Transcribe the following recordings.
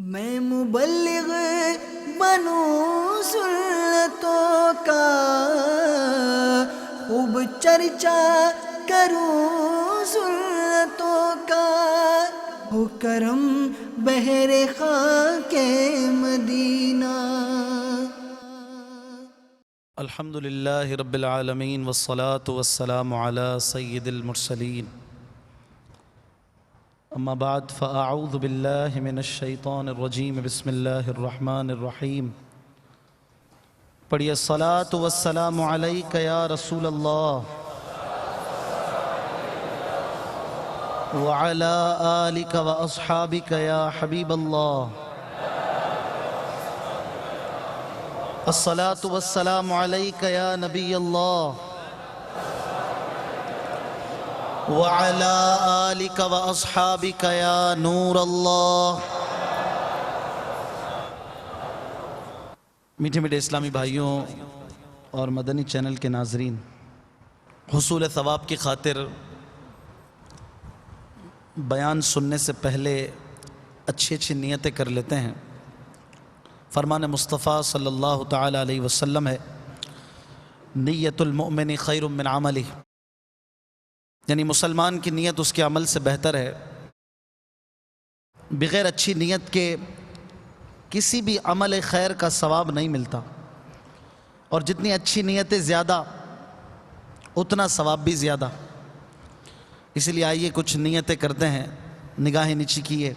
میں مبلغ بنوں سنتوں کا، خوب چرچا کروں سنتوں کا، ہو کرم بحر خاک مدینہ۔ الحمد للہ رب العالمین والصلاة والسلام علی سید المرسلین، اما بعد فاعوذ باللہ من الشیطان الرجیم، بسم اللہ الرحمن الرحیم۔ پڑھیے الصلاة والسلام علیک یا رسول اللہ وعلی آلک واصحابک یا حبیب اللہ۔ الصلاة والسلام علیک یا نبی اللہ وعلی آلک واصحابک یا نور اللہ۔ میٹھے میٹھے اسلامی بھائیوں اور مدنی چینل کے ناظرین، حصول ثواب کی خاطر بیان سننے سے پہلے اچھی اچھی نیتیں کر لیتے ہیں۔ فرمان مصطفیٰ صلی اللہ تعالی علیہ وسلم ہے، نیت المؤمن خیر من عملہ، یعنی مسلمان کی نیت اس کے عمل سے بہتر ہے۔ بغیر اچھی نیت کے کسی بھی عمل خیر کا ثواب نہیں ملتا، اور جتنی اچھی نیتیں زیادہ اتنا ثواب بھی زیادہ۔ اسی لیے آئیے کچھ نیتیں کرتے ہیں، نگاہیں نیچی کیے،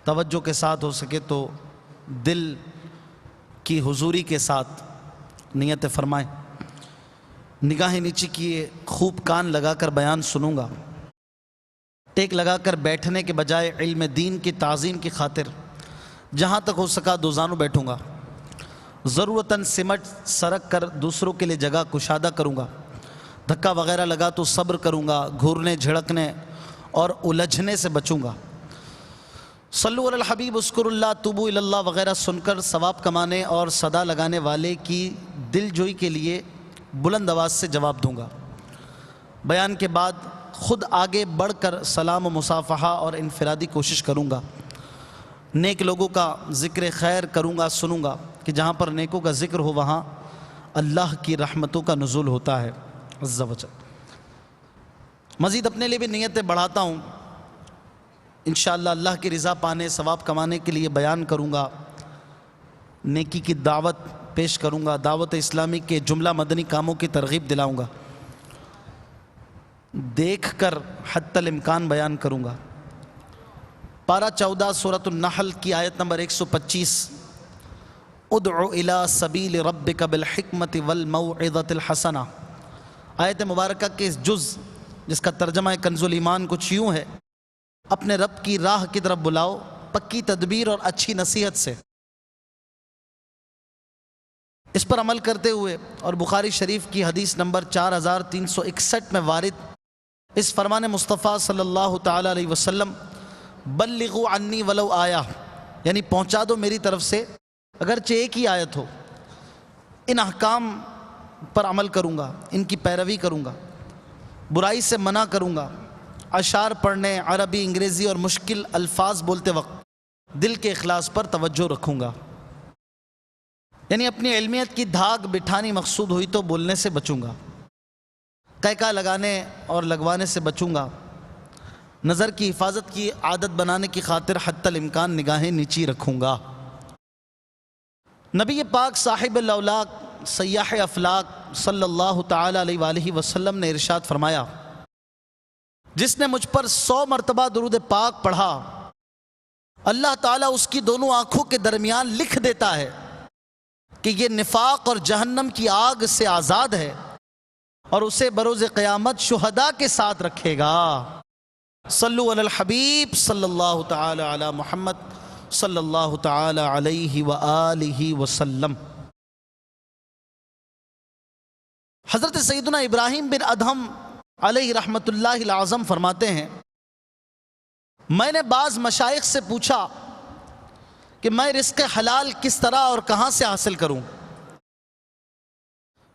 توجہ کے ساتھ ہو سکے تو دل کی حضوری کے ساتھ نیت فرمائیں۔ نگاہیں نیچی کیے، خوب کان لگا کر بیان سنوں گا، ٹیک لگا کر بیٹھنے کے بجائے علم دین کی تعظیم کی خاطر جہاں تک ہو سکا دو زانوں بیٹھوں گا، ضرورتاً سمٹ سرک کر دوسروں کے لیے جگہ کشادہ کروں گا، دھکا وغیرہ لگا تو صبر کروں گا، گھورنے جھڑکنے اور الجھنے سے بچوں گا۔ صلو علی الحبیب اذکر اللہ توبو الی اللہ وغیرہ سن کر ثواب کمانے اور صدا لگانے والے کی دل جوئی کے لیے بلند آواز سے جواب دوں گا۔ بیان کے بعد خود آگے بڑھ کر سلام و مصافحہ اور انفرادی کوشش کروں گا۔ نیک لوگوں کا ذکر خیر کروں گا، سنوں گا کہ جہاں پر نیکوں کا ذکر ہو وہاں اللہ کی رحمتوں کا نزول ہوتا ہے عز و جل۔ مزید اپنے لیے بھی نیتیں بڑھاتا ہوں، انشاءاللہ اللہ کی رضا پانے، ثواب کمانے کے لیے بیان کروں گا، نیکی کی دعوت پیش کروں گا، دعوت اسلامی کے جملہ مدنی کاموں کی ترغیب دلاؤں گا، دیکھ کر حتی الامکان بیان کروں گا۔ پارہ 14 سورۃ النحل کی آیت نمبر 125، ادعو الی سبیل ربک بالحکمت والموعظۃ الحسنہ، آیت مبارکہ کے اس جز جس کا ترجمہ کنز الایمان کچھ یوں ہے، اپنے رب کی راہ کی طرف بلاؤ پکی تدبیر اور اچھی نصیحت سے۔ اس پر عمل کرتے ہوئے اور بخاری شریف کی حدیث نمبر 4361 میں وارد اس فرمان مصطفیٰ صلی اللہ تعالی علیہ وسلم، بلغوا عنی ولو آیہ، یعنی پہنچا دو میری طرف سے اگرچہ ایک ہی آیت ہو۔ ان احکام پر عمل کروں گا، ان کی پیروی کروں گا، برائی سے منع کروں گا، اشعار پڑھنے، عربی، انگریزی اور مشکل الفاظ بولتے وقت دل کے اخلاص پر توجہ رکھوں گا، یعنی اپنی علمیت کی دھاگ بٹھانی مقصود ہوئی تو بولنے سے بچوں گا، قہقہ لگانے اور لگوانے سے بچوں گا، نظر کی حفاظت کی عادت بنانے کی خاطر حتی الامکان نگاہیں نیچی رکھوں گا۔ نبی پاک صاحب الاولاق سیاح افلاق صلی اللہ تعالی علیہ وآلہ وسلم نے ارشاد فرمایا، جس نے مجھ پر 100 مرتبہ درود پاک پڑھا، اللہ تعالیٰ اس کی دونوں آنکھوں کے درمیان لکھ دیتا ہے کہ یہ نفاق اور جہنم کی آگ سے آزاد ہے، اور اسے بروز قیامت شہداء کے ساتھ رکھے گا۔ صلو علی الحبیب صلی اللہ تعالی علی محمد صلی اللہ تعالی علیہ وآلہ وسلم۔ حضرت سیدنا ابراہیم بن ادہم علیہ رحمت اللہ العظم فرماتے ہیں، میں نے بعض مشائخ سے پوچھا کہ میں رزق حلال کس طرح اور کہاں سے حاصل کروں؟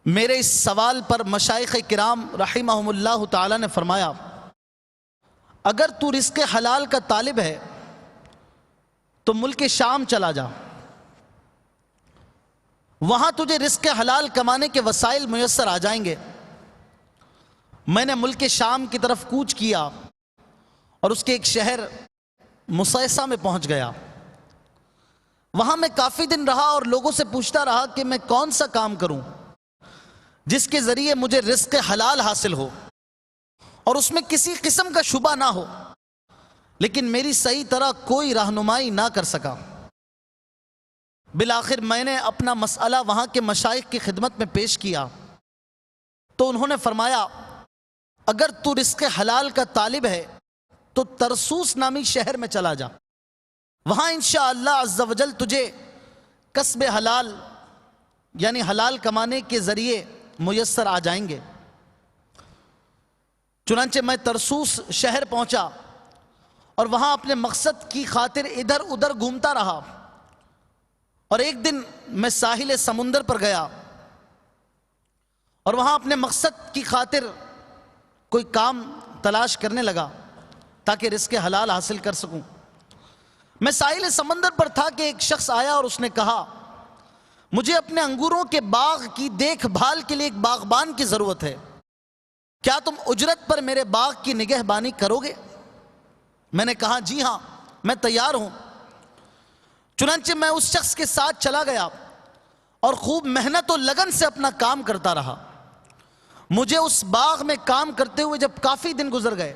میرے اس سوال پر مشائخ کرام رحمہم اللہ تعالی نے فرمایا، اگر تو رزق حلال کا طالب ہے تو ملک شام چلا جا، وہاں تجھے رزق حلال کمانے کے وسائل میسر آ جائیں گے۔ میں نے ملک شام کی طرف کوچ کیا اور اس کے ایک شہر مسیسہ میں پہنچ گیا۔ وہاں میں کافی دن رہا اور لوگوں سے پوچھتا رہا کہ میں کون سا کام کروں جس کے ذریعے مجھے رزق حلال حاصل ہو اور اس میں کسی قسم کا شبہ نہ ہو، لیکن میری صحیح طرح کوئی رہنمائی نہ کر سکا۔ بالآخر میں نے اپنا مسئلہ وہاں کے مشائخ کی خدمت میں پیش کیا تو انہوں نے فرمایا اگر تو رزق حلال کا طالب ہے تو ترسوس نامی شہر میں چلا جا، وہاں انشاءاللہ عز و جل تجھے کسب حلال یعنی حلال کمانے کے ذریعے میسر آ جائیں گے۔ چنانچہ میں ترسوس شہر پہنچا اور وہاں اپنے مقصد کی خاطر ادھر ادھر گھومتا رہا، اور ایک دن میں ساحل سمندر پر گیا اور وہاں اپنے مقصد کی خاطر کوئی کام تلاش کرنے لگا تاکہ رزق حلال حاصل کر سکوں۔ میں ساحل سمندر پر تھا کہ ایک شخص آیا اور اس نے کہا مجھے اپنے انگوروں کے باغ کی دیکھ بھال کے لیے ایک باغبان کی ضرورت ہے، کیا تم اجرت پر میرے باغ کی نگہبانی کرو گے؟ میں نے کہا جی ہاں میں تیار ہوں۔ چنانچہ میں اس شخص کے ساتھ چلا گیا اور خوب محنت و لگن سے اپنا کام کرتا رہا۔ مجھے اس باغ میں کام کرتے ہوئے جب کافی دن گزر گئے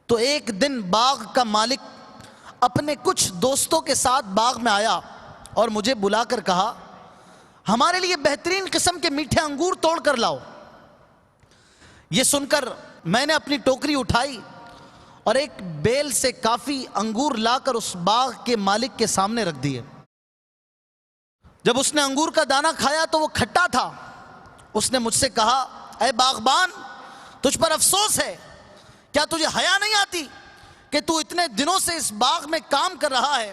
تو ایک دن باغ کا مالک اپنے کچھ دوستوں کے ساتھ باغ میں آیا اور مجھے بلا کر کہا ہمارے لیے بہترین قسم کے میٹھے انگور توڑ کر لاؤ۔ یہ سن کر میں نے اپنی ٹوکری اٹھائی اور ایک بیل سے کافی انگور لا کر اس باغ کے مالک کے سامنے رکھ دیے۔ جب اس نے انگور کا دانہ کھایا تو وہ کھٹا تھا۔ اس نے مجھ سے کہا اے باغبان تجھ پر افسوس ہے، کیا تجھے حیا نہیں آتی کہ تو اتنے دنوں سے اس باغ میں کام کر رہا ہے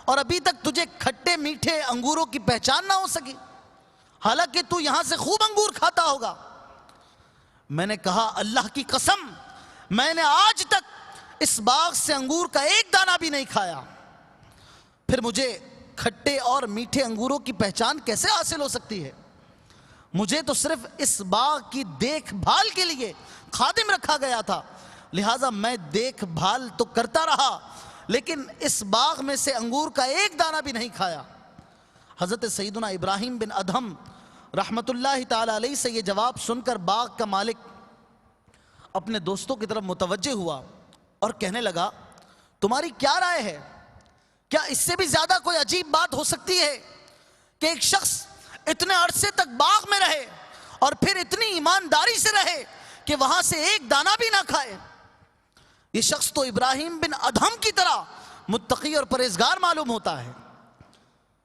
اور ابھی تک تجھے کھٹے میٹھے انگوروں کی پہچان نہ ہو سکی، حالانکہ تو یہاں سے خوب انگور کھاتا ہوگا۔ میں نے کہا اللہ کی قسم میں نے آج تک اس باغ سے انگور کا ایک دانہ بھی نہیں کھایا، پھر مجھے کھٹے اور میٹھے انگوروں کی پہچان کیسے حاصل ہو سکتی ہے؟ مجھے تو صرف اس باغ کی دیکھ بھال کے لیے خادم رکھا گیا تھا، لہٰذا میں دیکھ بھال تو کرتا رہا لیکن اس باغ میں سے انگور کا ایک دانہ بھی نہیں کھایا۔ حضرت سیدنا ابراہیم بن ادھم رحمت اللہ تعالی علیہ سے یہ جواب سن کر باغ کا مالک اپنے دوستوں کی طرف متوجہ ہوا اور کہنے لگا تمہاری کیا رائے ہے؟ کیا اس سے بھی زیادہ کوئی عجیب بات ہو سکتی ہے کہ ایک شخص اتنے عرصے تک باغ میں رہے اور پھر اتنی ایمانداری سے رہے کہ وہاں سے ایک دانہ بھی نہ کھائے؟ یہ شخص تو ابراہیم بن ادھم کی طرح متقی اور پرہیزگار معلوم ہوتا ہے۔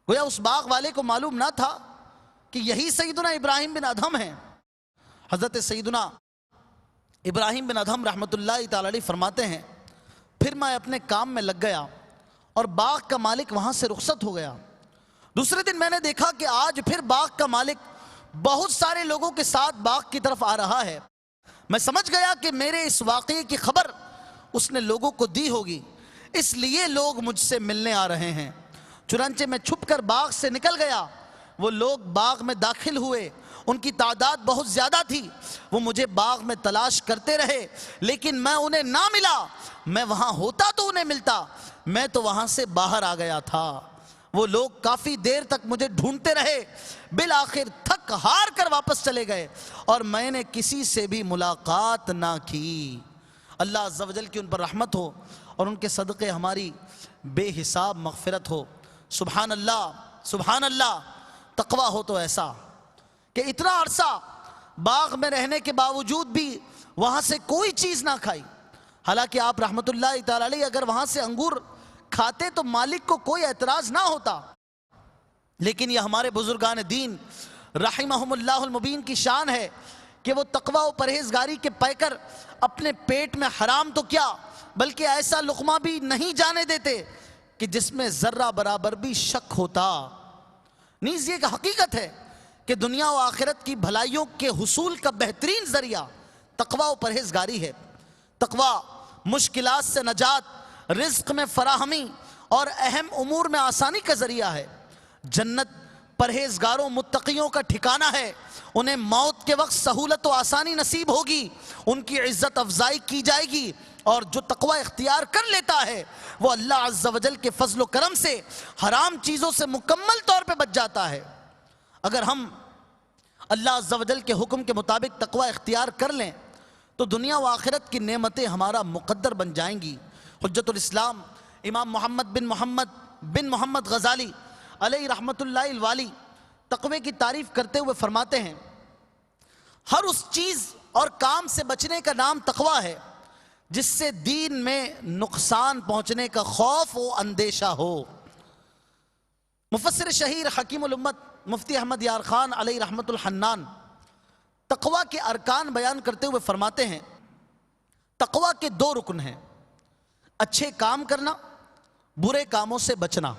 گویا اس باغ والے کو معلوم نہ تھا کہ یہی سیدنا ابراہیم بن ادھم ہیں۔ حضرت سیدنا ابراہیم بن ادھم رحمت اللہ تعالی علیہ فرماتے ہیں پھر میں اپنے کام میں لگ گیا اور باغ کا مالک وہاں سے رخصت ہو گیا۔ دوسرے دن میں نے دیکھا کہ آج پھر باغ کا مالک بہت سارے لوگوں کے ساتھ باغ کی طرف آ رہا ہے۔ میں سمجھ گیا کہ میرے اس واقعے کی خبر اس نے لوگوں کو دی ہوگی، اس لیے لوگ مجھ سے ملنے آ رہے ہیں۔ چنانچہ میں چھپ کر باغ سے نکل گیا۔ وہ لوگ باغ میں داخل ہوئے، ان کی تعداد بہت زیادہ تھی، وہ مجھے باغ میں تلاش کرتے رہے لیکن میں انہیں نہ ملا۔ میں وہاں ہوتا تو انہیں ملتا، میں تو وہاں سے باہر آ گیا تھا۔ وہ لوگ کافی دیر تک مجھے ڈھونڈتے رہے، بالآخر تھک ہار کر واپس چلے گئے اور میں نے کسی سے بھی ملاقات نہ کی۔ اللہ عز و جل کی ان پر رحمت ہو اور ان کے صدقے ہماری بے حساب مغفرت ہو۔ سبحان اللہ سبحان اللہ۔ تقوی ہو تو ایسا کہ اتنا عرصہ باغ میں رہنے کے باوجود بھی وہاں سے کوئی چیز نہ کھائی، حالانکہ آپ رحمت اللہ تعالی علیہ اگر وہاں سے انگور کھاتے تو مالک کو کوئی اعتراض نہ ہوتا، لیکن یہ ہمارے بزرگان دین رحمہم اللہ المبین کی شان ہے کہ وہ تقوی و پرہیزگاری کے پیکر اپنے پیٹ میں حرام تو کیا بلکہ ایسا لقمہ بھی نہیں جانے دیتے کہ جس میں ذرہ برابر بھی شک ہوتا۔ نیز یہ ایک حقیقت ہے کہ دنیا و آخرت کی بھلائیوں کے حصول کا بہترین ذریعہ تقوی و پرہیزگاری ہے۔ تقوی مشکلات سے نجات، رزق میں فراہمی اور اہم امور میں آسانی کا ذریعہ ہے۔ جنت پرہیزگاروں متقیوں کا ٹھکانہ ہے، انہیں موت کے وقت سہولت و آسانی نصیب ہوگی، ان کی عزت افزائی کی جائے گی، اور جو تقوی اختیار کر لیتا ہے وہ اللہ عز و جل کے فضل و کرم سے حرام چیزوں سے مکمل طور پہ بچ جاتا ہے۔ اگر ہم اللہ عز و جل کے حکم کے مطابق تقوی اختیار کر لیں تو دنیا و آخرت کی نعمتیں ہمارا مقدر بن جائیں گی۔ حجت الاسلام امام محمد بن محمد غزالی علیہ رحمت اللہ الوالی تقوی کی تعریف کرتے ہوئے فرماتے ہیں، ہر اس چیز اور کام سے بچنے کا نام تقوی ہے جس سے دین میں نقصان پہنچنے کا خوف و اندیشہ ہو۔ مفسر شہیر حکیم الامت مفتی احمد یار خان علیہ رحمت الحنان تقوی کے ارکان بیان کرتے ہوئے فرماتے ہیں، تقوی کے 2 رکن ہیں، اچھے کام کرنا، برے کاموں سے بچنا،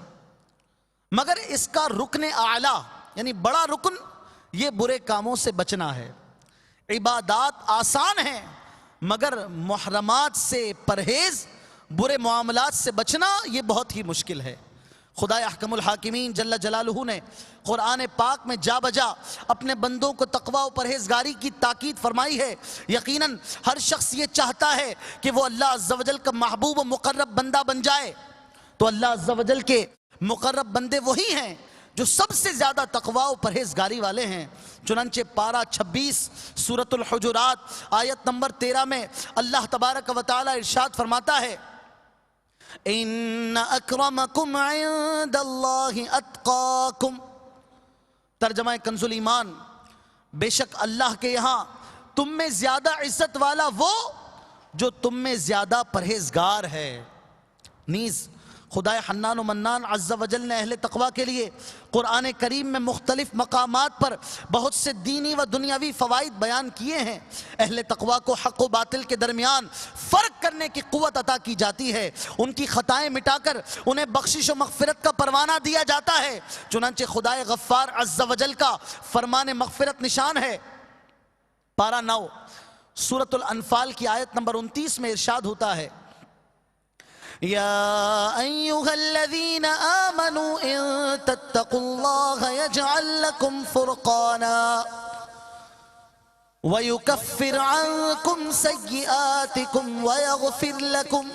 مگر اس کا رکن اعلیٰ یعنی بڑا رکن یہ برے کاموں سے بچنا ہے۔ عبادات آسان ہیں مگر محرمات سے پرہیز، برے معاملات سے بچنا یہ بہت ہی مشکل ہے۔ خدا احکم الحاکمین جل جلالہ نے قرآن پاک میں جا بجا اپنے بندوں کو تقوی و پرہیزگاری کی تاکید فرمائی ہے۔ یقیناً ہر شخص یہ چاہتا ہے کہ وہ اللہ عز و جل کا محبوب و مقرب بندہ بن جائے، تو اللہ عز و جل کے مقرب بندے وہی ہیں جو سب سے زیادہ تقوی و پرہیزگاری والے ہیں۔ چنانچہ پارہ 26 سورۃ الحجرات آیت نمبر 13 میں اللہ تبارک و تعالی ارشاد فرماتا ہے، ان اکرمکم عند اللہ اتقاکم، ترجمہ کنز الایمان، بے شک اللہ کے یہاں تم میں زیادہ عزت والا وہ جو تم میں زیادہ پرہیزگار ہے۔ نیز خدا حنان و منان عز و جل نے اہل تقوی کے لیے قرآن کریم میں مختلف مقامات پر بہت سے دینی و دنیاوی فوائد بیان کیے ہیں۔ اہل تقوی کو حق و باطل کے درمیان فرق کرنے کی قوت عطا کی جاتی ہے، ان کی خطائیں مٹا کر انہیں بخشش و مغفرت کا پروانہ دیا جاتا ہے۔ چنانچہ خدا غفار عز و جل کا فرمان مغفرت نشان ہے۔ پارہ 9 سورۃ الانفال کی آیت نمبر 29 میں ارشاد ہوتا ہے، یا ایہا الذین آمنوا ان تتقوا اللہ یجعل لکم فرقانا ویکفر عنکم سیئاتکم ویغفر لکم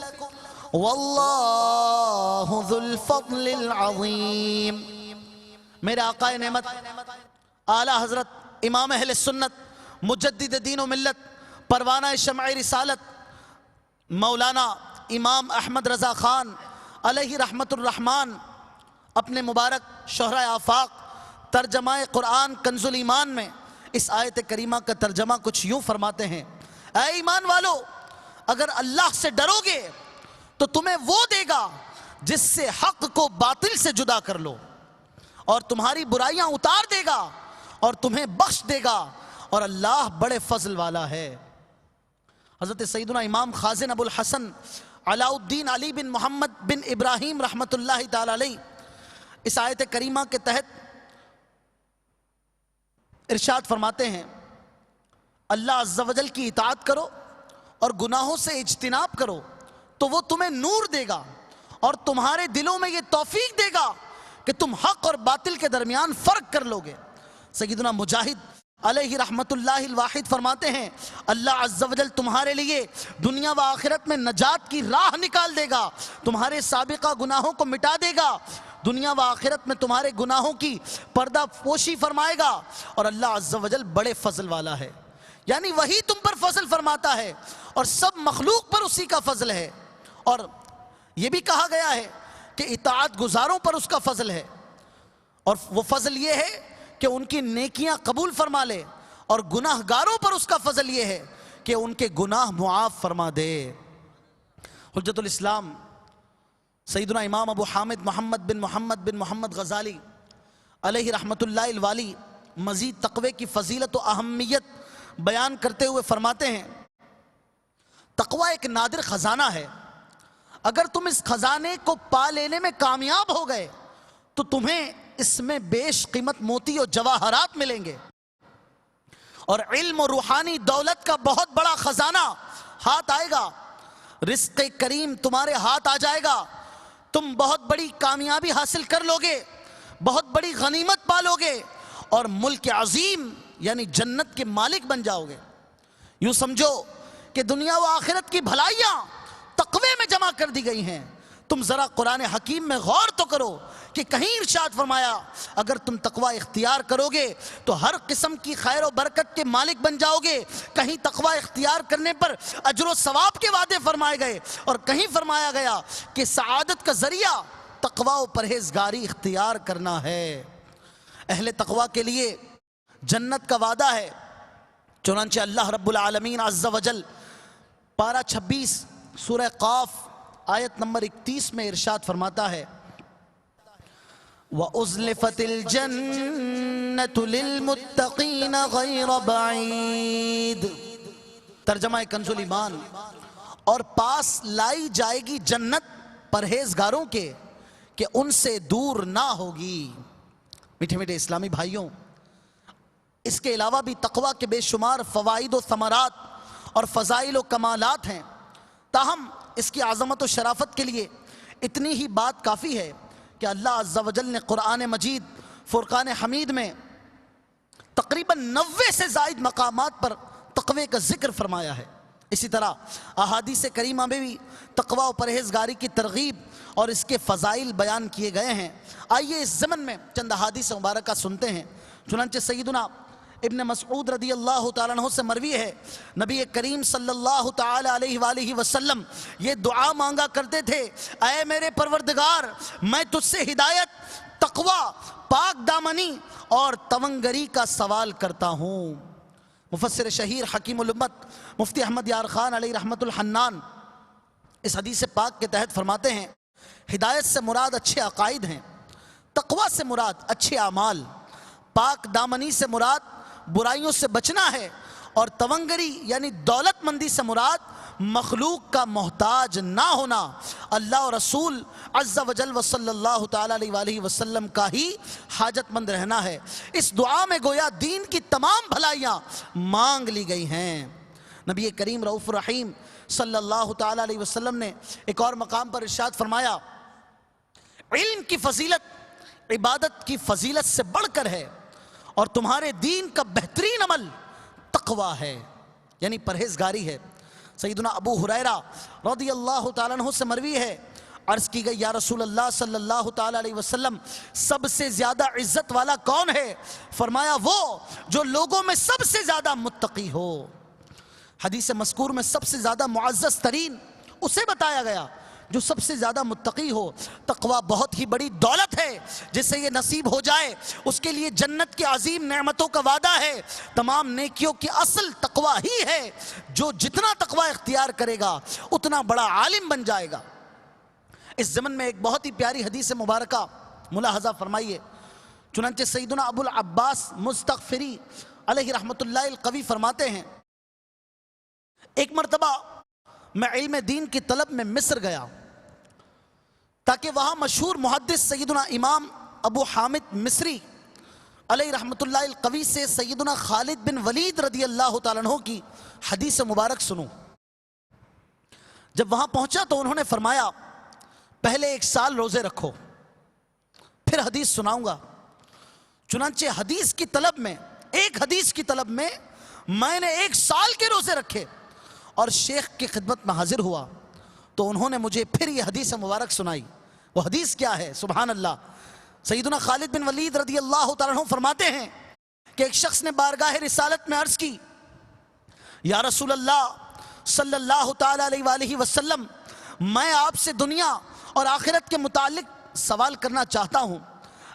واللہ ذو الفضل العظیم۔ میرے آقا نعمت اعلیٰ حضرت امام اہل سنت مجدد دین و ملت پروانہ شمع رسالت مولانا امام احمد رضا خان علیہ رحمت الرحمن اپنے مبارک شہرہ آفاق ترجمہ قرآن کنز الایمان میں اس آیت کریمہ کا ترجمہ کچھ یوں فرماتے ہیں، اے ایمان والو، اگر اللہ سے ڈرو گے تو تمہیں وہ دے گا جس سے حق کو باطل سے جدا کر لو، اور تمہاری برائیاں اتار دے گا اور تمہیں بخش دے گا، اور اللہ بڑے فضل والا ہے۔ حضرت سیدنا امام خازن ابو الحسن علاء الدین علی بن محمد بن ابراہیم رحمت اللہ تعالی علیہ اس آیت کریمہ کے تحت ارشاد فرماتے ہیں، اللہ عز و جل کی اطاعت کرو اور گناہوں سے اجتناب کرو تو وہ تمہیں نور دے گا اور تمہارے دلوں میں یہ توفیق دے گا کہ تم حق اور باطل کے درمیان فرق کر لو گے۔ سیدنا مجاہد علیہ رحمت اللہ الواحد فرماتے ہیں، اللہ عز و جل تمہارے لیے دنیا و آخرت میں نجات کی راہ نکال دے گا، تمہارے سابقہ گناہوں کو مٹا دے گا، دنیا و آخرت میں تمہارے گناہوں کی پردہ پوشی فرمائے گا، اور اللہ عز و جل بڑے فضل والا ہے۔ یعنی وہی تم پر فضل فرماتا ہے اور سب مخلوق پر اسی کا فضل ہے، اور یہ بھی کہا گیا ہے کہ اطاعت گزاروں پر اس کا فضل ہے، اور وہ فضل یہ ہے کہ ان کی نیکیاں قبول فرما لے، اور گناہ گاروں پر اس کا فضل یہ ہے کہ ان کے گناہ معاف فرما دے۔ حجت الاسلام سیدنا امام ابو حامد محمد بن محمد غزالی علیہ رحمت اللہ الوالی مزید تقوی کی فضیلت و اہمیت بیان کرتے ہوئے فرماتے ہیں، تقوی ایک نادر خزانہ ہے، اگر تم اس خزانے کو پا لینے میں کامیاب ہو گئے تو تمہیں اس میں بیش قیمت موتی اور جواہرات ملیں گے، اور علم و روحانی دولت کا بہت بڑا خزانہ ہاتھ آئے گا، رزق کریم تمہارے ہاتھ آ جائے گا، تم بہت بڑی کامیابی حاصل کر لوگے، بہت بڑی غنیمت پالو گے اور ملک عظیم یعنی جنت کے مالک بن جاؤ گے۔ یوں سمجھو کہ دنیا و آخرت کی بھلائیاں تقوی میں جمع کر دی گئی ہیں۔ تم ذرا قرآن حکیم میں غور تو کرو کہ کہیں ارشاد فرمایا اگر تم تقوی اختیار کرو گے تو ہر قسم کی خیر و برکت کے مالک بن جاؤ گے، کہیں تقوی اختیار کرنے پر اجر و ثواب کے وعدے فرمائے گئے، اور کہیں فرمایا گیا کہ سعادت کا ذریعہ تقوی و پرہیزگاری اختیار کرنا ہے۔ اہل تقوی کے لیے جنت کا وعدہ ہے۔ چنانچہ اللہ رب العالمین عز و جل پارہ 26 سورہ قاف آیت نمبر 31 میں ارشاد فرماتا ہے وَأُزْلِفَتِ الْجَنَّةُ لِلْمُتَّقِينَ غَيْرَ بَعِيدٍ۔ ترجمہ کنز الایمان، اور پاس لائی جائے گی جنت پرہیزگاروں کے کہ ان سے دور نہ ہوگی۔ میٹھے میٹھے اسلامی بھائیوں، اس کے علاوہ بھی تقوی کے بے شمار فوائد و ثمرات اور فضائل و کمالات ہیں، تاہم اس کی عظمت و شرافت کے لیے اتنی ہی بات کافی ہے کہ اللہ عز و جل نے قرآن مجید فرقان حمید میں تقریباً 90 سے زائد مقامات پر تقوی کا ذکر فرمایا ہے۔ اسی طرح احادیث کریمہ میں بھی تقوی و پرہیزگاری کی ترغیب اور اس کے فضائل بیان کیے گئے ہیں۔ آئیے اس ضمن میں چند احادیث مبارکہ سنتے ہیں۔ چنانچہ سیدنا ابن مسعود رضی اللہ تعالیٰ عنہ سے مروی ہے، نبی کریم صلی اللہ تعالیٰ علیہ وآلہ وسلم یہ دعا مانگا کرتے تھے، اے میرے پروردگار میں تجھ سے ہدایت، تقوی، پاک دامنی اور تونگری کا سوال کرتا ہوں۔ مفسر شہیر حکیم الامت مفتی احمد یار خان علیہ رحمت الحنان اس حدیث پاک کے تحت فرماتے ہیں ہدایت سے مراد اچھے عقائد ہیں، تقوی سے مراد اچھے اعمال، پاک دامنی سے مراد برائیوں سے بچنا ہے، اور تونگری یعنی دولت مندی سے مراد مخلوق کا محتاج نہ ہونا، اللہ اور رسول عز و جل و صلی اللہ تعالیٰ علیہ وآلہ وسلم کا ہی حاجت مند رہنا ہے۔ اس دعا میں گویا دین کی تمام بھلائیاں مانگ لی گئی ہیں۔ نبی کریم رؤوف الرحیم صلی اللہ تعالیٰ علیہ وسلم نے ایک اور مقام پر ارشاد فرمایا علم کی فضیلت عبادت کی فضیلت سے بڑھ کر ہے، اور تمہارے دین کا بہترین عمل تقوی ہے یعنی پرہیزگاری ہے۔ سیدنا ابو ہریرہ رضی اللہ تعالیٰ عنہ سے مروی ہے، عرض کی گئی یا رسول اللہ صلی اللہ تعالیٰ علیہ وسلم سب سے زیادہ عزت والا کون ہے؟ فرمایا وہ جو لوگوں میں سب سے زیادہ متقی ہو۔ حدیث مذکور میں سب سے زیادہ معزز ترین اسے بتایا گیا جو سب سے زیادہ متقی ہو۔ تقوی بہت ہی بڑی دولت ہے، جس سے یہ نصیب ہو جائے اس کے لیے جنت کی عظیم نعمتوں کا وعدہ ہے۔ تمام نیکیوں کی اصل تقوی ہی ہے، جو جتنا تقوی اختیار کرے گا اتنا بڑا عالم بن جائے گا۔ اس ضمن میں ایک بہت ہی پیاری حدیث مبارکہ ملاحظہ فرمائیے۔ چنانچہ سیدنا ابو العباس مستغفری علیہ رحمت اللہ القوی فرماتے ہیں ایک مرتبہ میں علم دین کی طلب میں مصر گیا تاکہ وہاں مشہور محدث سیدنا امام ابو حامد مصری علیہ رحمت اللہ القوی سے سیدنا خالد بن ولید رضی اللہ تعالیٰ عنہ کی حدیث مبارک سنوں۔ جب وہاں پہنچا تو انہوں نے فرمایا پہلے 1 سال روزے رکھو پھر حدیث سناؤں گا۔ چنانچہ حدیث کی طلب میں ایک حدیث کی طلب میں نے 1 سال کے روزے رکھے اور شیخ کی خدمت میں حاضر ہوا تو انہوں نے مجھے پھر یہ حدیث مبارک سنائی۔ وہ حدیث کیا ہے؟ سبحان اللہ، سیدنا خالد بن ولید رضی اللہ تعالیٰ عنہ فرماتے ہیں کہ ایک شخص نے بارگاہ رسالت میں عرض کی یا رسول اللہ صلی اللہ تعالیٰ علیہ وآلہ وسلم میں آپ سے دنیا اور آخرت کے متعلق سوال کرنا چاہتا ہوں۔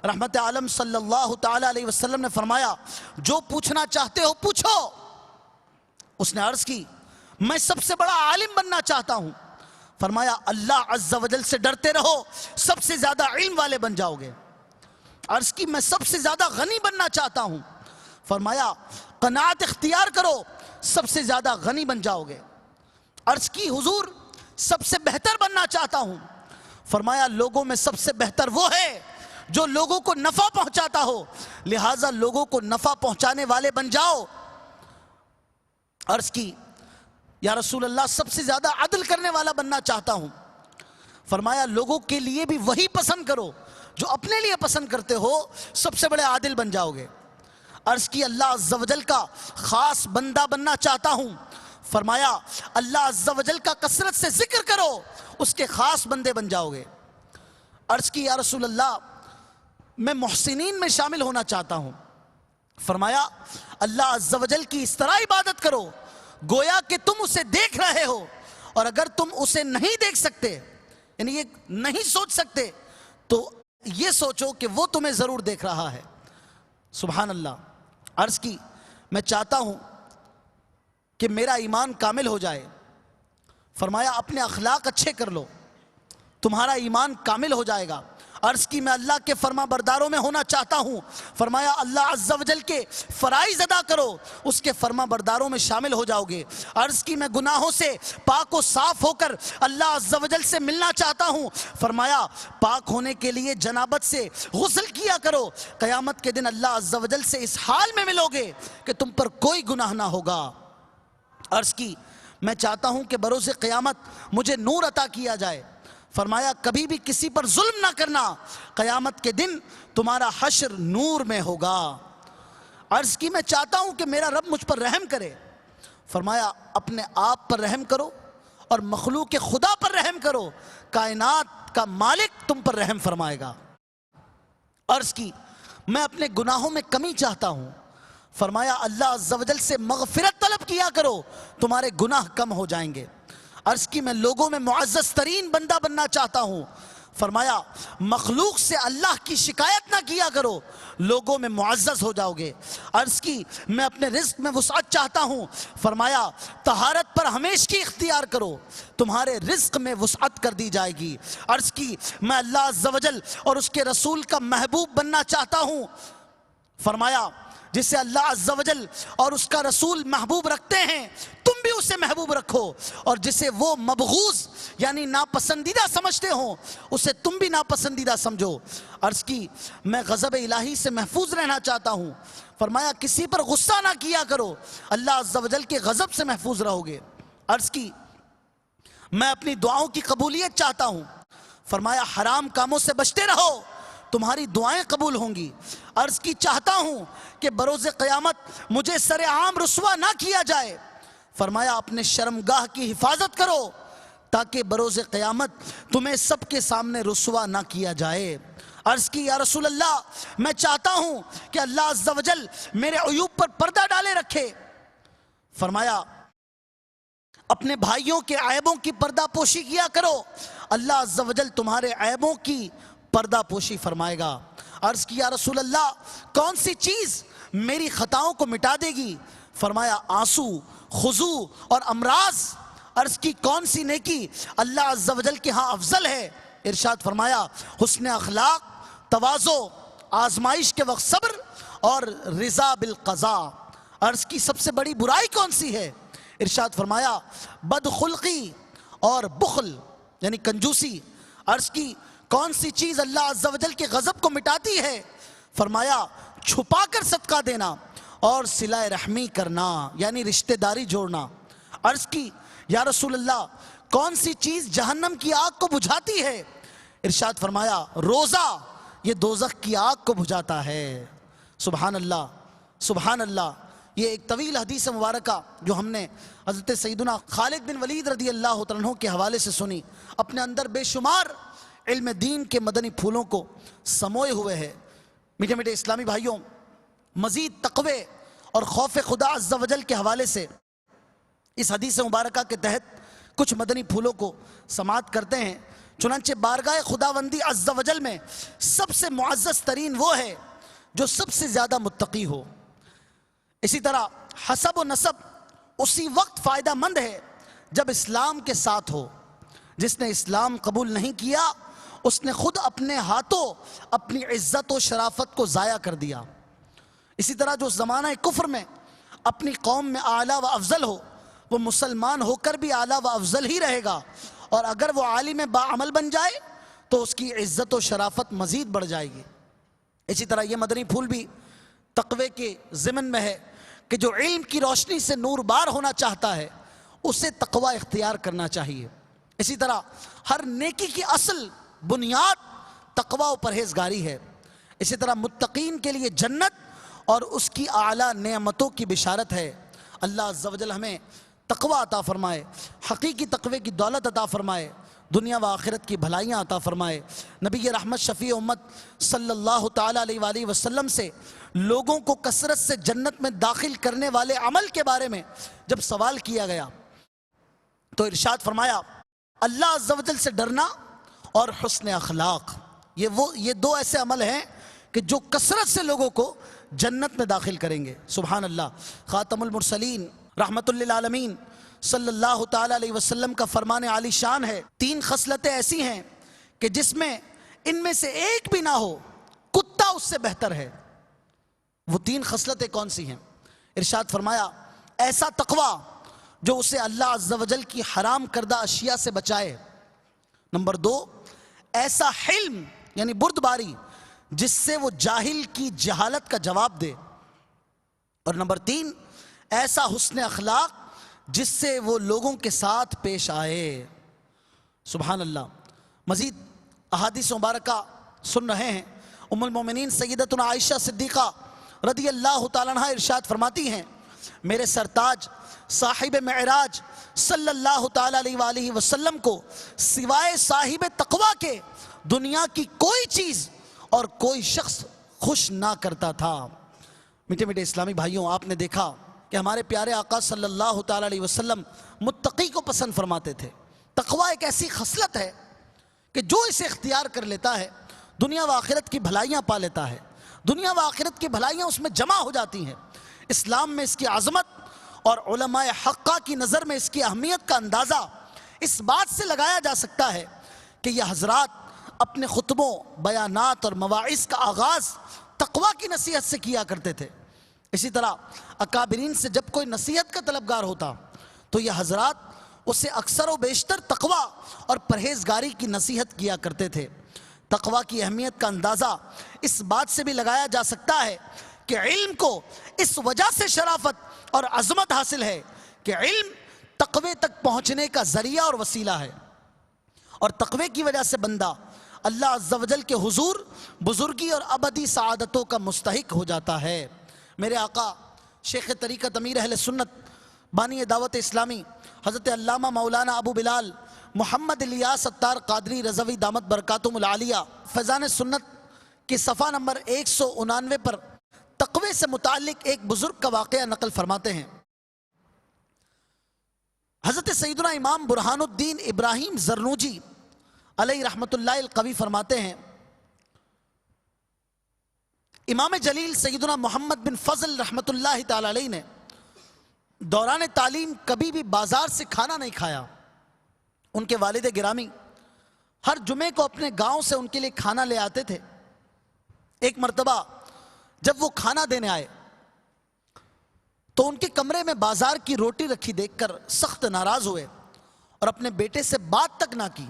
رحمت عالم صلی اللہ تعالیٰ علیہ وسلم نے فرمایا جو پوچھنا چاہتے ہو پوچھو۔ اس نے عرض کی میں سب سے بڑا عالم بننا چاہتا ہوں۔ فرمایا اللہ عز و جل سے ڈرتے رہو، سب سے زیادہ علم والے بن جاؤ گے۔ عرض کی میں سب سے زیادہ غنی بننا چاہتا ہوں۔ فرمایا قناعت اختیار کرو، سب سے زیادہ غنی بن جاؤ گے۔ عرض کی حضور سب سے بہتر بننا چاہتا ہوں۔ فرمایا لوگوں میں سب سے بہتر وہ ہے جو لوگوں کو نفع پہنچاتا ہو، لہٰذا لوگوں کو نفع پہنچانے والے بن جاؤ۔ عرض کی یا رسول اللہ سب سے زیادہ عدل کرنے والا بننا چاہتا ہوں۔ فرمایا لوگوں کے لیے بھی وہی پسند کرو جو اپنے لیے پسند کرتے ہو، سب سے بڑے عادل بن جاؤ گے۔ عرض کی اللہ عز و جل کا خاص بندہ بننا چاہتا ہوں، فرمایا اللہ عز و جل کا کثرت سے ذکر کرو، اس کے خاص بندے بن جاؤ گے۔ عرض کی یا رسول اللہ میں محسنین میں شامل ہونا چاہتا ہوں، فرمایا اللہ عز و جل کی اس طرح عبادت کرو گویا کہ تم اسے دیکھ رہے ہو، اور اگر تم اسے نہیں دیکھ سکتے، یعنی یہ نہیں سوچ سکتے، تو یہ سوچو کہ وہ تمہیں ضرور دیکھ رہا ہے۔ سبحان اللہ۔ عرض کی میں چاہتا ہوں کہ میرا ایمان کامل ہو جائے، فرمایا اپنے اخلاق اچھے کر لو، تمہارا ایمان کامل ہو جائے گا۔ عرض کی میں اللہ کے فرما برداروں میں ہونا چاہتا ہوں، فرمایا اللہ عز و جل کے فرائض ادا کرو، اس کے فرما برداروں میں شامل ہو جاؤ گے۔ عرض کی میں گناہوں سے پاک و صاف ہو کر اللہ عز و جل سے ملنا چاہتا ہوں، فرمایا پاک ہونے کے لیے جنابت سے غسل کیا کرو، قیامت کے دن اللہ عز و جل سے اس حال میں ملو گے کہ تم پر کوئی گناہ نہ ہوگا۔ عرض کی میں چاہتا ہوں کہ بروز قیامت مجھے نور عطا کیا جائے، فرمایا کبھی بھی کسی پر ظلم نہ کرنا، قیامت کے دن تمہارا حشر نور میں ہوگا۔ عرض کی میں چاہتا ہوں کہ میرا رب مجھ پر رحم کرے، فرمایا اپنے آپ پر رحم کرو اور مخلوق خدا پر رحم کرو، کائنات کا مالک تم پر رحم فرمائے گا۔ عرض کی میں اپنے گناہوں میں کمی چاہتا ہوں، فرمایا اللہ عز و جل سے مغفرت طلب کیا کرو، تمہارے گناہ کم ہو جائیں گے۔ عرض کی میں لوگوں میں معزز ترین بندہ بننا چاہتا ہوں، فرمایا مخلوق سے اللہ کی شکایت نہ کیا کرو، لوگوں میں معزز ہو جاؤ گے۔ عرض کی میں اپنے رزق میں وسعت چاہتا ہوں، فرمایا طہارت پر ہمیشگی اختیار کرو، تمہارے رزق میں وسعت کر دی جائے گی۔ عرض کی میں اللہ عز و جل اور اس کے رسول کا محبوب بننا چاہتا ہوں، فرمایا جسے اللہ عز و جل اور اس کا رسول محبوب رکھتے ہیں تم بھی اسے محبوب رکھو، اور جسے وہ مبغوض یعنی ناپسندیدہ سمجھتے ہوں اسے تم بھی ناپسندیدہ سمجھو۔ عرض کی میں غضب الہی سے محفوظ رہنا چاہتا ہوں، فرمایا کسی پر غصہ نہ کیا کرو، اللہ عز و جل کے غضب سے محفوظ رہو گے۔ عرض کی میں اپنی دعاؤں کی قبولیت چاہتا ہوں، فرمایا حرام کاموں سے بچتے رہو، تمہاری دعائیں قبول ہوں گی۔ عرض کی چاہتا ہوں کہ بروز قیامت مجھے سر عام رسوا نہ کیا جائے، فرمایا اپنے شرمگاہ کی حفاظت کرو تاکہ بروز قیامت تمہیں سب کے سامنے رسوا نہ کیا جائے۔ عرض کی یا رسول اللہ میں چاہتا ہوں کہ اللہ عز و جل میرے عیوب پر پردہ ڈالے رکھے، فرمایا اپنے بھائیوں کے عیبوں کی پردہ پوشی کیا کرو، اللہ عز و جل تمہارے عیبوں کی پردہ پوشی فرمائے گا۔ عرض کی یا رسول اللہ کون سی چیز میری خطاؤں کو مٹا دے گی، فرمایا آنسو، خضوع اور امراض۔ عرض کی کون سی نیکی اللہ عز و جل کے ہاں افضل ہے، ارشاد فرمایا حسن اخلاق، تواضع، آزمائش کے وقت صبر اور رضا بالقضاء۔ عرض کی سب سے بڑی برائی کون سی ہے، ارشاد فرمایا بدخلقی اور بخل یعنی کنجوسی۔ عرض کی کون سی چیز اللہ عز و جل کے غضب کو مٹاتی ہے، فرمایا چھپا کر صدقہ دینا اور صلہ رحمی کرنا یعنی رشتہ داری جوڑنا۔ عرض کی یا رسول اللہ کون سی چیز جہنم کی آگ کو بجھاتی ہے، ارشاد فرمایا روزہ، یہ دوزخ کی آگ کو بجھاتا ہے۔ سبحان اللہ سبحان اللہ۔ یہ ایک طویل حدیث مبارکہ جو ہم نے حضرت سیدنا خالد بن ولید رضی اللہ عنہ کے حوالے سے سنی، اپنے اندر بے شمار علم دین کے مدنی پھولوں کو سموئے ہوئے ہے۔ میٹھے میٹھے اسلامی بھائیوں، مزید تقوی اور خوف خدا عز و جل کے حوالے سے اس حدیث مبارکہ کے تحت کچھ مدنی پھولوں کو سماعت کرتے ہیں۔ چنانچہ بارگاہ خداوندی عز و جل میں سب سے معزز ترین وہ ہے جو سب سے زیادہ متقی ہو۔ اسی طرح حسب و نسب اسی وقت فائدہ مند ہے جب اسلام کے ساتھ ہو، جس نے اسلام قبول نہیں کیا اس نے خود اپنے ہاتھوں اپنی عزت و شرافت کو ضائع کر دیا۔ اسی طرح جو زمانہ کفر میں اپنی قوم میں اعلیٰ و افضل ہو وہ مسلمان ہو کر بھی اعلیٰ و افضل ہی رہے گا، اور اگر وہ عالم باعمل بن جائے تو اس کی عزت و شرافت مزید بڑھ جائے گی۔ اسی طرح یہ مدنی پھول بھی تقوی کے ضمن میں ہے کہ جو علم کی روشنی سے نور بار ہونا چاہتا ہے اسے تقوی اختیار کرنا چاہیے۔ اسی طرح ہر نیکی کی اصل بنیاد تقوی و پرہیزگاری ہے. اسی طرح متقین کے لیے جنت اور اس کی اعلیٰ نعمتوں کی بشارت ہے. اللہ عز و جل ہمیں تقوی عطا فرمائے، حقیقی تقوی کی دولت عطا فرمائے، دنیا و آخرت کی بھلائیاں عطا فرمائے. نبی رحمت شفیع امت صلی اللہ تعالیٰ علیہ وآلہ وسلم سے لوگوں کو کثرت سے جنت میں داخل کرنے والے عمل کے بارے میں جب سوال کیا گیا تو ارشاد فرمایا اللہ عز و جل سے ڈرنا اور حسن اخلاق، یہ دو ایسے عمل ہیں کہ جو کثرت سے لوگوں کو جنت میں داخل کریں گے. سبحان اللہ. خاتم المرسلین رحمت للعالمین صلی اللہ تعالیٰ علیہ وسلم کا فرمان عالی شان ہے، 3 خصلتیں ایسی ہیں کہ جس میں ان میں سے ایک بھی نہ ہو کتا اس سے بہتر ہے. وہ 3 خصلتیں کون سی ہیں؟ ارشاد فرمایا ایسا تقوی جو اسے اللہ عز و جل کی حرام کردہ اشیاء سے بچائے. نمبر 2 ایسا حلم یعنی بردباری جس سے وہ جاہل کی جہالت کا جواب دے. اور نمبر 3 ایسا حسن اخلاق جس سے وہ لوگوں کے ساتھ پیش آئے. سبحان اللہ. مزید احادیث مبارکہ سن رہے ہیں. ام المومنین سیدتنا عائشہ صدیقہ رضی اللہ تعالیٰ عنہ ارشاد فرماتی ہیں میرے سرتاج صاحب معراج صلی اللہ تعالیٰ علیہ وآلہ وسلم کو سوائے صاحب تقوی کے دنیا کی کوئی چیز اور کوئی شخص خوش نہ کرتا تھا. میٹھے میٹھے اسلامی بھائیوں، آپ نے دیکھا کہ ہمارے پیارے آقا صلی اللہ تعالیٰ علیہ وسلم متقی کو پسند فرماتے تھے. تقوی ایک ایسی خصلت ہے کہ جو اسے اختیار کر لیتا ہے دنیا و آخرت کی بھلائیاں پا لیتا ہے. دنیا و آخرت کی بھلائیاں اس میں جمع ہو جاتی ہیں. اسلام میں اس کی عظمت اور علماء حقہ کی نظر میں اس کی اہمیت کا اندازہ اس بات سے لگایا جا سکتا ہے کہ یہ حضرات اپنے خطبوں، بیانات اور مواعظ کا آغاز تقوی کی نصیحت سے کیا کرتے تھے. اسی طرح اکابرین سے جب کوئی نصیحت کا طلبگار ہوتا تو یہ حضرات اسے اکثر و بیشتر تقوی اور پرہیزگاری کی نصیحت کیا کرتے تھے. تقوی کی اہمیت کا اندازہ اس بات سے بھی لگایا جا سکتا ہے کہ علم کو اس وجہ سے شرافت اور عظمت حاصل ہے کہ علم تقوی تک پہنچنے کا ذریعہ اور وسیلہ ہے، اور تقوی کی وجہ سے بندہ اللہ عز و جل کے حضور بزرگی اور ابدی سعادتوں کا مستحق ہو جاتا ہے. میرے آقا شیخ طریقت امیر اہل سنت بانی دعوت اسلامی حضرت علامہ مولانا ابو بلال محمد الیاس ستار قادری رضوی دامت برکاتہم العالیہ فیضان سنت کی صفحہ نمبر 199 پر تقوی سے متعلق ایک بزرگ کا واقعہ نقل فرماتے ہیں. حضرت سیدنا امام برہان الدین ابراہیم زرنوجی علیہ رحمت اللہ القوی فرماتے ہیں امام جلیل سیدنا محمد بن فضل رحمت اللہ تعالی علیہ نے دوران تعلیم کبھی بھی بازار سے کھانا نہیں کھایا. ان کے والد گرامی ہر جمعے کو اپنے گاؤں سے ان کے لیے کھانا لے آتے تھے. ایک مرتبہ جب وہ کھانا دینے آئے تو ان کے کمرے میں بازار کی روٹی رکھی دیکھ کر سخت ناراض ہوئے اور اپنے بیٹے سے بات تک نہ کی.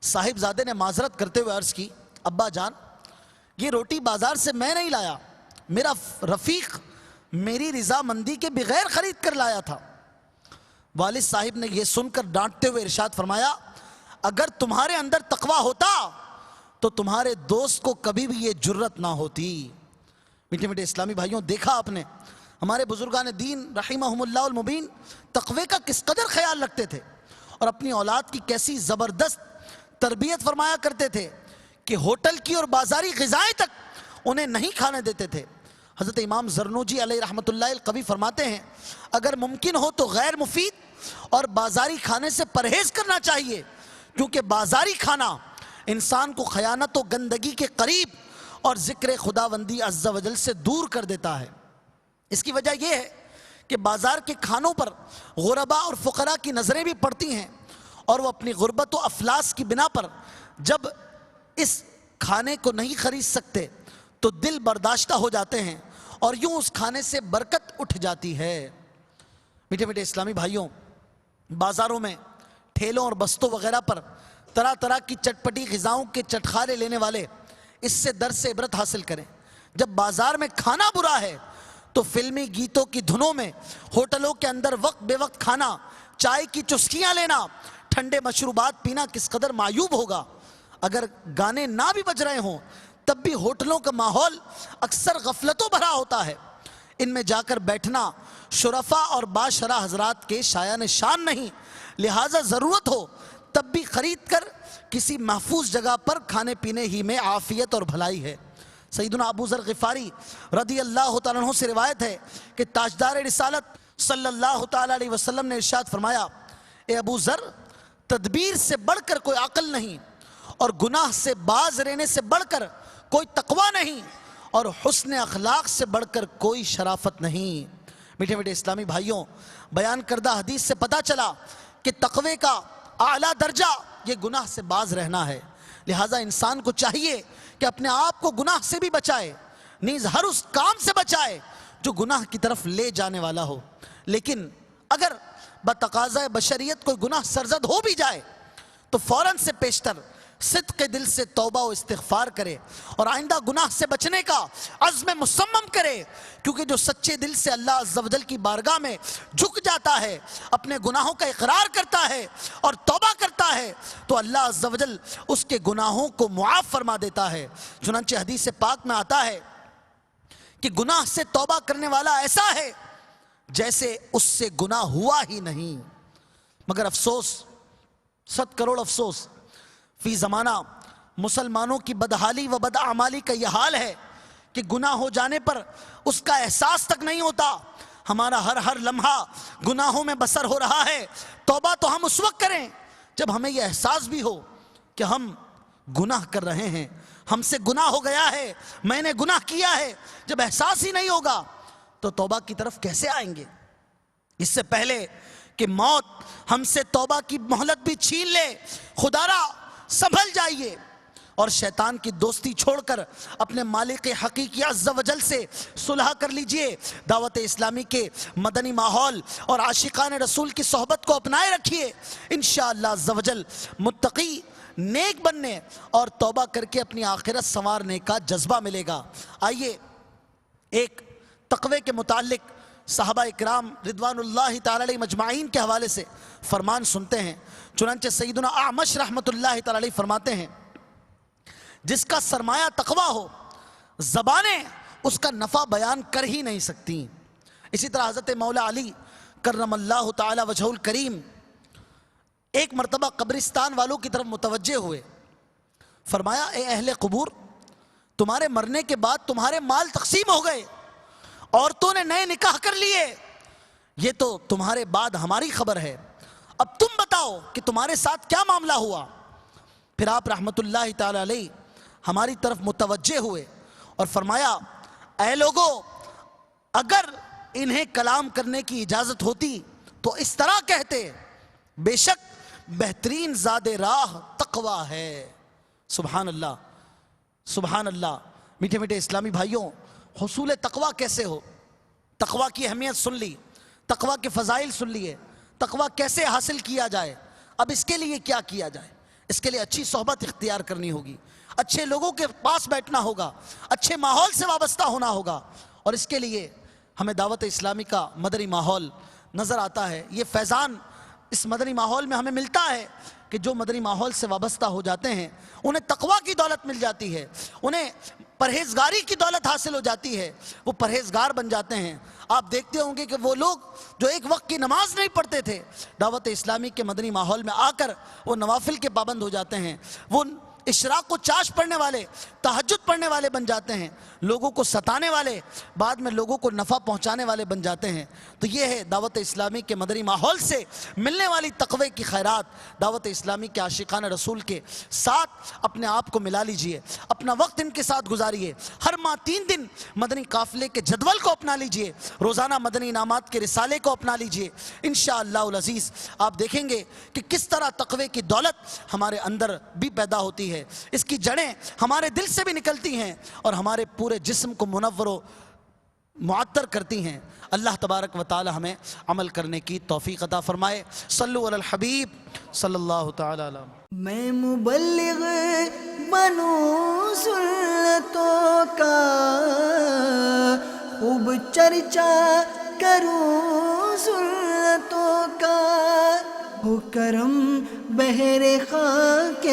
صاحبزادے نے معذرت کرتے ہوئے عرض کی ابا جان یہ روٹی بازار سے میں نہیں لایا، میرا رفیق میری رضا مندی کے بغیر خرید کر لایا تھا. والد صاحب نے یہ سن کر ڈانٹتے ہوئے ارشاد فرمایا اگر تمہارے اندر تقوی ہوتا تو تمہارے دوست کو کبھی بھی یہ جرت نہ ہوتی. میٹھے میٹھے اسلامی بھائیوں، دیکھا آپ نے ہمارے بزرگان دین رحمہم اللہ المبین تقوی کا کس قدر خیال رکھتے تھے اور اپنی اولاد کی کیسی زبردست تربیت فرمایا کرتے تھے کہ ہوٹل کی اور بازاری غذائیں تک انہیں نہیں کھانے دیتے تھے. حضرت امام زرنوجی علیہ رحمت اللہ القوی فرماتے ہیں اگر ممکن ہو تو غیر مفید اور بازاری کھانے سے پرہیز کرنا چاہیے، کیونکہ بازاری کھانا انسان کو خیانت و گندگی کے قریب اور ذکر خداوندی عز و جل سے دور کر دیتا ہے. اس کی وجہ یہ ہے کہ بازار کے کھانوں پر غرباء اور فقراء کی نظریں بھی پڑتی ہیں اور وہ اپنی غربت و افلاس کی بنا پر جب اس کھانے کو نہیں خرید سکتے تو دل برداشتہ ہو جاتے ہیں اور یوں اس کھانے سے برکت اٹھ جاتی ہے. میٹھے میٹھے اسلامی بھائیوں، بازاروں میں ٹھیلوں اور بستوں وغیرہ پر طرح طرح کی چٹپٹی غذاؤں کے چٹخارے لینے والے اس سے درس عبرت حاصل کریں. جب بازار میں کھانا برا ہے تو فلمی گیتوں کی دھنوں میں ہوٹلوں کے اندر وقت بے وقت کھانا، چائے کی چسکیاں لینا، ٹھنڈے مشروبات پینا کس قدر معیوب ہوگا. اگر گانے نہ بھی بج رہے ہوں تب بھی ہوٹلوں کا ماحول اکثر غفلتوں بھرا ہوتا ہے. ان میں جا کر بیٹھنا شرفا اور باشرہ حضرات کے شایان شان نہیں. لہٰذا ضرورت ہو تب بھی خرید کر کسی محفوظ جگہ پر کھانے پینے ہی میں عافیت اور بھلائی ہے. سیدنا ابو ذر غفاری رضی اللہ تعالیٰ عنہ سے روایت ہے کہ تاجدار رسالت صلی اللہ تعالیٰ علیہ وسلم نے ارشاد فرمایا، اے ابو ذر، تدبیر سے بڑھ کر کوئی عقل نہیں، اور گناہ سے باز رہنے سے بڑھ کر کوئی تقوی نہیں، اور حسن اخلاق سے بڑھ کر کوئی شرافت نہیں. میٹھے میٹھے اسلامی بھائیوں، بیان کردہ حدیث سے پتہ چلا کہ تقوی کا اعلیٰ درجہ یہ گناہ سے باز رہنا ہے. لہٰذا انسان کو چاہیے کہ اپنے آپ کو گناہ سے بھی بچائے، نیز ہر اس کام سے بچائے جو گناہ کی طرف لے جانے والا ہو. لیکن اگر بتقاضۂ بشریت کوئی گناہ سرزد ہو بھی جائے تو فوراً سے پیشتر صدق دل سے توبہ و استغفار کرے اور آئندہ گناہ سے بچنے کا عزم مصمم کرے. کیونکہ جو سچے دل سے اللہ عز و جل کی بارگاہ میں جھک جاتا ہے، اپنے گناہوں کا اقرار کرتا ہے اور توبہ کرتا ہے، تو اللہ عز و جل اس کے گناہوں کو معاف فرما دیتا ہے. چنانچہ حدیث پاک میں آتا ہے کہ گناہ سے توبہ کرنے والا ایسا ہے جیسے اس سے گناہ ہوا ہی نہیں. مگر افسوس، 100 کروڑ افسوس، فی زمانہ مسلمانوں کی بدحالی و بدعمالی کا یہ حال ہے کہ گناہ ہو جانے پر اس کا احساس تک نہیں ہوتا. ہمارا ہر لمحہ گناہوں میں بسر ہو رہا ہے. توبہ تو ہم اس وقت کریں جب ہمیں یہ احساس بھی ہو کہ ہم گناہ کر رہے ہیں، ہم سے گناہ ہو گیا ہے، میں نے گناہ کیا ہے. جب احساس ہی نہیں ہوگا تو توبہ کی طرف کیسے آئیں گے؟ اس سے پہلے کہ موت ہم سے توبہ کی مہلت بھی چھین لے، خدارا سنبھل جائیے اور شیطان کی دوستی چھوڑ کر اپنے مالک حقیقی عز و جل سے صلح کر لیجئے. دعوت اسلامی کے مدنی ماحول اور عاشقان رسول کی صحبت کو اپنائے رکھیے. انشاءاللہ عز و جل متقی، نیک بننے اور توبہ کر کے اپنی آخرت سنوارنے کا جذبہ ملے گا. آئیے ایک تقوی کے متعلق صحابہ اکرام رضوان اللہ تعالی علیہ مجمعین کے حوالے سے فرمان سنتے ہیں. چنانچہ سیدنا اعمش رحمت اللہ تعالی علیہ فرماتے ہیں، جس کا سرمایہ تقوی ہو، زبانیں اس کا نفع بیان کر ہی نہیں سکتی. اسی طرح حضرت مولا علی کرم اللہ تعالی وجہہ الکریم ایک مرتبہ قبرستان والوں کی طرف متوجہ ہوئے. فرمایا، اے اہل قبور، تمہارے مرنے کے بعد تمہارے مال تقسیم ہو گئے، عورتوں نے نئے نکاح کر لیے، یہ تو تمہارے بعد ہماری خبر ہے. اب تم بتاؤ کہ تمہارے ساتھ کیا معاملہ ہوا. پھر آپ رحمت اللہ تعالی علیہ ہماری طرف متوجہ ہوئے اور فرمایا، اے لوگو، اگر انہیں کلام کرنے کی اجازت ہوتی تو اس طرح کہتے، بے شک بہترین زاد راہ تقوی ہے. سبحان اللہ، سبحان اللہ. میٹھے میٹھے اسلامی بھائیوں، حصول تقوی کیسے ہو؟ تقوی کی اہمیت سن لی، تقوی کے فضائل سن لیے، تقوی کیسے حاصل کیا جائے. اب اس کے لیے کیا کیا جائے؟ اس کے لیے اچھی صحبت اختیار کرنی ہوگی، اچھے لوگوں کے پاس بیٹھنا ہوگا، اچھے ماحول سے وابستہ ہونا ہوگا. اور اس کے لیے ہمیں دعوت اسلامی کا مدنی ماحول نظر آتا ہے. یہ فیضان اس مدنی ماحول میں ہمیں ملتا ہے کہ جو مدنی ماحول سے وابستہ ہو جاتے ہیں انہیں تقوی کی دولت مل جاتی ہے، انہیں پرہیزگاری کی دولت حاصل ہو جاتی ہے، وہ پرہیزگار بن جاتے ہیں. آپ دیکھتے ہوں گے کہ وہ لوگ جو ایک وقت کی نماز نہیں پڑھتے تھے، دعوت اسلامی کے مدنی ماحول میں آ کر وہ نوافل کے پابند ہو جاتے ہیں، وہ اشراق کو چاش پڑھنے والے، تہجد پڑھنے والے بن جاتے ہیں، لوگوں کو ستانے والے، بعد میں لوگوں کو نفع پہنچانے والے بن جاتے ہیں. تو یہ ہے دعوت اسلامی کے مدنی ماحول سے ملنے والی تقوی کی خیرات. دعوت اسلامی کے عاشقان رسول کے ساتھ اپنے آپ کو ملا لیجئے، اپنا وقت ان کے ساتھ گزاریے. ہر ماہ 3 دن مدنی قافلے کے جدول کو اپنا لیجئے، روزانہ مدنی انعامات کے رسالے کو اپنا لیجئے. انشاءاللہ العزیز آپ دیکھیں گے کہ کس طرح تقوی کی دولت ہمارے اندر بھی پیدا ہوتی ہے، اس کی جڑیں ہمارے دل سے بھی نکلتی ہیں اور ہمارے پورے جسم کو منور و معطر کرتی ہیں. اللہ تبارک و تعالی ہمیں عمل کرنے کی توفیق عطا فرمائے. صلو علی الحبیب صلی اللہ تعالی علیہ. میں مبلغ بنوں سنتوں کا، خوب چرچا کروں سنتوں کا، ہو کرم بہر خاک